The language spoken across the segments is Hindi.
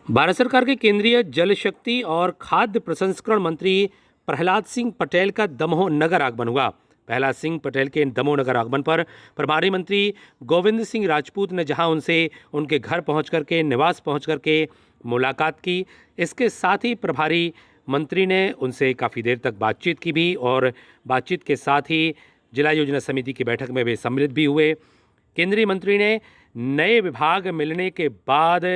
भारत सरकार के केंद्रीय जल शक्ति और खाद्य प्रसंस्करण मंत्री प्रहलाद सिंह पटेल का दमोह नगर आगमन हुआ। प्रहलाद सिंह पटेल के दमोह नगर आगमन पर प्रभारी मंत्री गोविंद सिंह राजपूत ने जहां उनसे उनके घर पहुंच करके निवास पहुंच करके मुलाकात की। इसके साथ ही प्रभारी मंत्री ने उनसे काफ़ी देर तक बातचीत की भी और बातचीत के साथ ही जिला योजना समिति की बैठक में वे सम्मिलित भी हुए। केंद्रीय मंत्री ने नए विभाग मिलने के बाद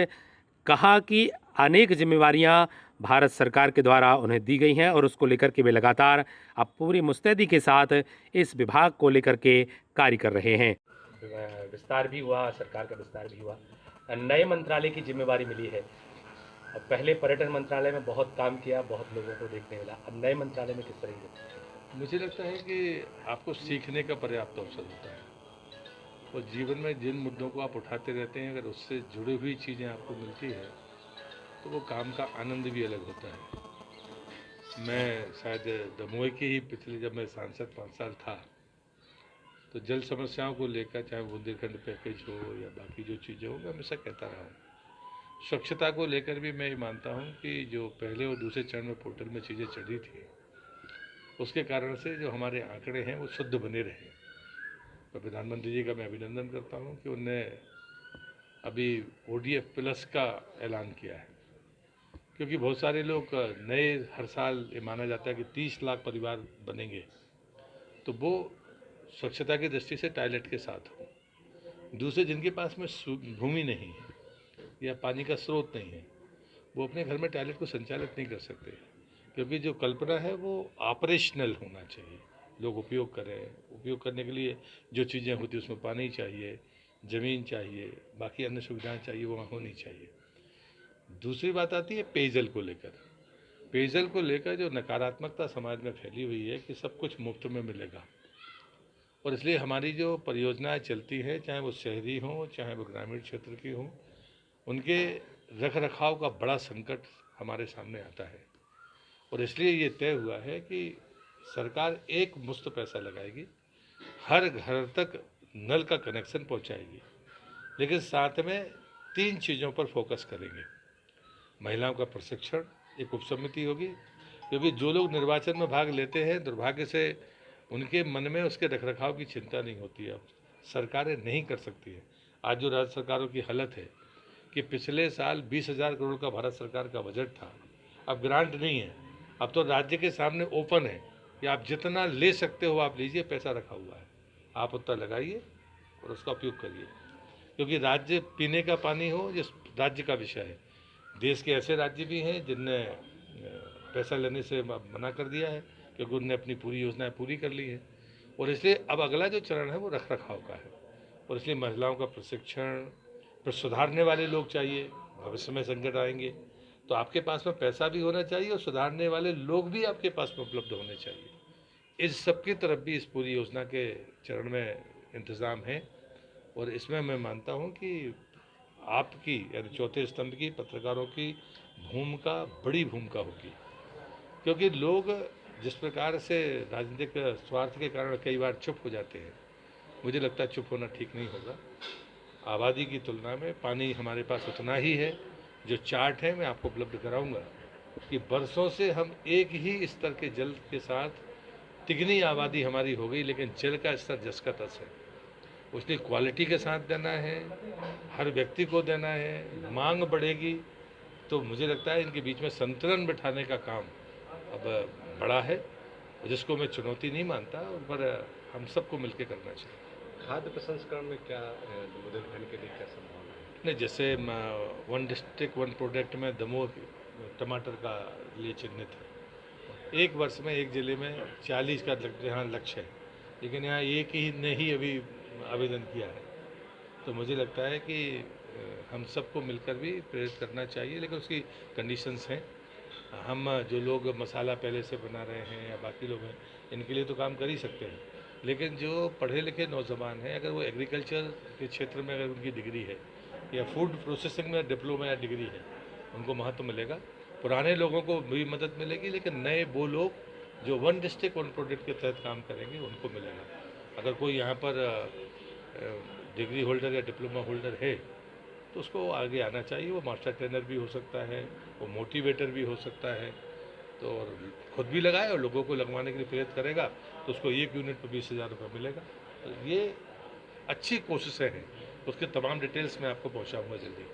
कहा कि अनेक जिम्मेवारियां भारत सरकार के द्वारा उन्हें दी गई हैं और उसको लेकर के वे लगातार अब पूरी मुस्तैदी के साथ इस विभाग को लेकर के कार्य कर रहे हैं। विस्तार भी हुआ, सरकार का विस्तार भी हुआ, नए मंत्रालय की जिम्मेवारी मिली है। अब पहले पर्यटन मंत्रालय में बहुत काम किया, बहुत लोगों को देखने मिला, अब नए मंत्रालय में किस तरह से? मुझे लगता है कि आपको सीखने का पर्याप्त अवसर होता है और जीवन में जिन मुद्दों को आप उठाते रहते हैं, अगर उससे जुड़ी हुई चीज़ें आपको मिलती है तो वो काम का आनंद भी अलग होता है। मैं शायद दमोह की ही पिछले जब मैं सांसद 5 साल था तो जल समस्याओं को लेकर, चाहे बुंदेलखंड पैकेज हो या बाकी जो चीज़ें हो, मैं हमेशा कहता रहा हूँ। स्वच्छता को लेकर भी मैं ये मानता हूँ कि जो पहले और दूसरे चरण में पोर्टल में चीज़ें चढ़ी थी उसके कारण से जो हमारे आंकड़े हैं वो शुद्ध बने रहे। तो प्रधानमंत्री जी का मैं अभिनंदन करता हूँ कि उनने अभी ODF प्लस का ऐलान किया है, क्योंकि बहुत सारे लोग नए हर साल ये माना जाता है कि 30 लाख परिवार बनेंगे तो वो स्वच्छता की दृष्टि से टॉयलेट के साथ हो। दूसरे जिनके पास में भूमि नहीं है या पानी का स्रोत नहीं है वो अपने घर में टॉयलेट को संचालित नहीं कर सकते, क्योंकि जो कल्पना है वो ऑपरेशनल होना चाहिए, लोग उपयोग करें। उपयोग करने के लिए जो चीज़ें होती हैं उसमें पानी चाहिए, ज़मीन चाहिए, बाकी अन्य सुविधाएं चाहिए, वो वहाँ होनी चाहिए। दूसरी बात आती है पेयजल को लेकर। पेयजल को लेकर जो नकारात्मकता समाज में फैली हुई है कि सब कुछ मुफ्त में मिलेगा, और इसलिए हमारी जो परियोजनाएं चलती हैं, चाहे वो शहरी हों चाहे वो ग्रामीण क्षेत्र की हों, उनके रख रखाव का बड़ा संकट हमारे सामने आता है। और इसलिए ये तय हुआ है कि सरकार एक मुश्त पैसा लगाएगी, हर घर तक नल का कनेक्शन पहुंचाएगी, लेकिन साथ में 3 चीज़ों पर फोकस करेंगे। महिलाओं का प्रशिक्षण, एक उपसमिति होगी, क्योंकि जो लोग निर्वाचन में भाग लेते हैं दुर्भाग्य से उनके मन में उसके रखरखाव की चिंता नहीं होती है। अब सरकारें नहीं कर सकती है। आज जो राज्य सरकारों की हालत है कि पिछले साल 20,000 करोड़ का भारत सरकार का बजट था, अब ग्रांट नहीं है, अब तो राज्य के सामने ओपन है कि आप जितना ले सकते हो आप लीजिए, पैसा रखा हुआ है, आप उतना लगाइए और उसका उपयोग करिए। क्योंकि राज्य पीने का पानी हो ये राज्य का विषय है। देश के ऐसे राज्य भी हैं जिनने पैसा लेने से मना कर दिया है क्योंकि उनने अपनी पूरी योजनाएं पूरी कर ली है, और इसलिए अब अगला जो चरण है वो रख रखाव का है। और इसलिए महिलाओं का प्रशिक्षण, फिर सुधारने वाले लोग चाहिए, भविष्य में संकट आएंगे तो आपके पास में पैसा भी होना चाहिए और सुधारने वाले लोग भी आपके पास में उपलब्ध होने चाहिए। इस सब की तरफ भी इस पूरी योजना के चरण में इंतज़ाम है, और इसमें मैं मानता हूँ कि आपकी यानी चौथे स्तंभ की, पत्रकारों की भूमिका बड़ी भूमिका होगी। क्योंकि लोग जिस प्रकार से राजनीतिक स्वार्थ के कारण कई बार चुप हो जाते हैं, मुझे लगता है चुप होना ठीक नहीं होगा। आबादी की तुलना में पानी हमारे पास उतना ही है। जो चार्ट है मैं आपको उपलब्ध कराऊंगा कि बरसों से हम एक ही स्तर के जल के साथ, तिगनी आबादी हमारी हो गई लेकिन जल का स्तर जस का तस है। उसने क्वालिटी के साथ देना है, हर व्यक्ति को देना है, मांग बढ़ेगी तो मुझे लगता है इनके बीच में संतुलन बिठाने का काम अब बड़ा है, जिसको मैं चुनौती नहीं मानता, पर हम सबको मिलकर करना चाहिए। खाद्य प्रसंस्करण में क्या बुंदेलखंड के लिए क्या संभावना है? नहीं, जैसे वन डिस्ट्रिक्ट वन प्रोडक्ट में दमोह टमाटर का लिए चिन्हित है। एक वर्ष में एक ज़िले में 40 का यहाँ लक्ष्य है, लेकिन यहाँ एक ही ने ही अभी आवेदन किया है। तो मुझे लगता है कि हम सबको मिलकर भी प्रेरित करना चाहिए, लेकिन उसकी कंडीशंस हैं। हम जो लोग मसाला पहले से बना रहे हैं या बाकी लोग हैं, इनके लिए तो काम कर ही सकते हैं, लेकिन जो पढ़े लिखे नौजवान हैं, अगर वो एग्रीकल्चर के क्षेत्र में अगर उनकी डिग्री है या फूड प्रोसेसिंग में डिप्लोमा या डिग्री है, उनको महत्व मिलेगा। पुराने लोगों को भी मदद मिलेगी, लेकिन नए वो लोग जो वन डिस्ट्रिक्ट वन प्रोडक्ट के तहत काम करेंगे उनको मिलेगा। अगर कोई यहाँ पर डिग्री होल्डर या डिप्लोमा होल्डर है तो उसको आगे आना चाहिए। वो मास्टर ट्रेनर भी हो सकता है, वो मोटिवेटर भी हो सकता है, तो और खुद भी लगाए और लोगों को लगवाने के लिए प्रेरित करेगा, तो उसको 1 यूनिट पर 20,000 रुपये मिलेगा। तो ये अच्छी कोशिशें हैं, उसके तमाम डिटेल्स मैं आपको पहुंचाऊंगा जल्दी।